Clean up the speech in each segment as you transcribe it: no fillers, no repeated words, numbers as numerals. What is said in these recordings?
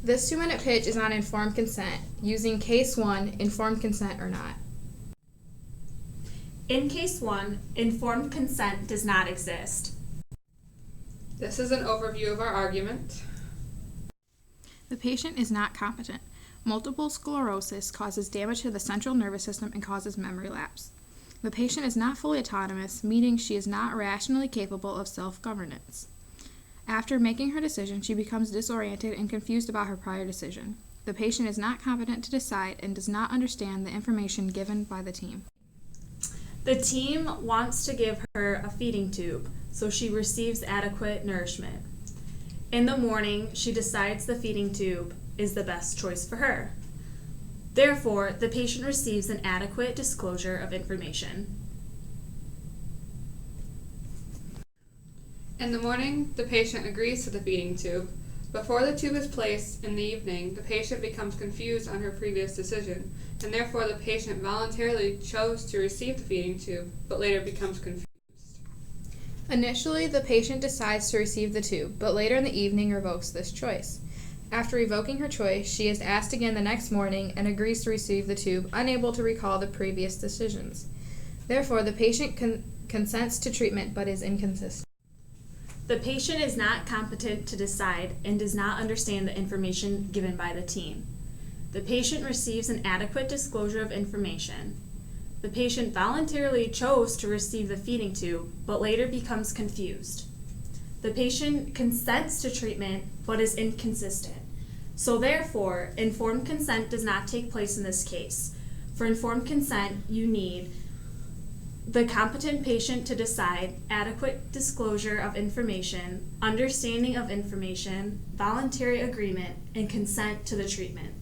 This 2-minute pitch is on informed consent, using Case 1, informed consent or not. In Case 1, informed consent does not exist. This is an overview of our argument. The patient is not competent. Multiple sclerosis causes damage to the central nervous system and causes memory lapse. The patient is not fully autonomous, meaning she is not rationally capable of self-governance. After making her decision, she becomes disoriented and confused about her prior decision. The patient is not competent to decide and does not understand the information given by the team. The team wants to give her a feeding tube so she receives adequate nourishment. In the morning, she decides the feeding tube is the best choice for her. Therefore, the patient receives an adequate disclosure of information. In the morning, the patient agrees to the feeding tube. Before the tube is placed in the evening, the patient becomes confused on her previous decision, and therefore the patient voluntarily chose to receive the feeding tube, but later becomes confused. Initially, the patient decides to receive the tube, but later in the evening revokes this choice. After revoking her choice, she is asked again the next morning and agrees to receive the tube, unable to recall the previous decisions. Therefore, the patient consents to treatment but is inconsistent. The patient is not competent to decide and does not understand the information given by the team. The patient receives an adequate disclosure of information. The patient voluntarily chose to receive the feeding tube, but later becomes confused. The patient consents to treatment, but is inconsistent. So therefore, informed consent does not take place in this case. For informed consent, you need the competent patient to decide, adequate disclosure of information, understanding of information, voluntary agreement, and consent to the treatment.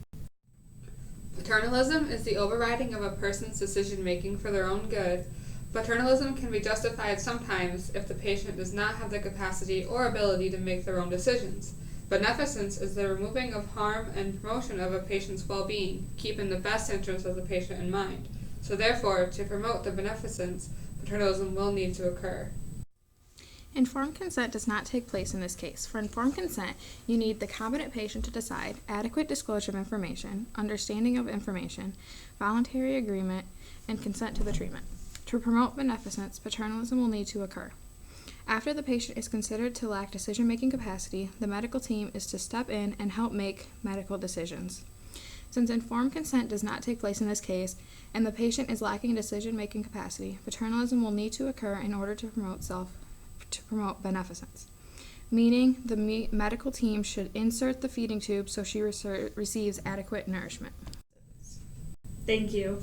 Paternalism is the overriding of a person's decision-making for their own good. Paternalism can be justified sometimes if the patient does not have the capacity or ability to make their own decisions. Beneficence is the removing of harm and promotion of a patient's well-being, keeping the best interests of the patient in mind. So therefore, to promote the beneficence, paternalism will need to occur. Informed consent does not take place in this case. For informed consent, you need the competent patient to decide, adequate disclosure of information, understanding of information, voluntary agreement, and consent to the treatment. To promote beneficence, paternalism will need to occur. After the patient is considered to lack decision-making capacity, the medical team is to step in and help make medical decisions. Since informed consent does not take place in this case, and the patient is lacking decision-making capacity, paternalism will need to occur in order to promote beneficence. Meaning, the medical team should insert the feeding tube so she receives adequate nourishment. Thank you.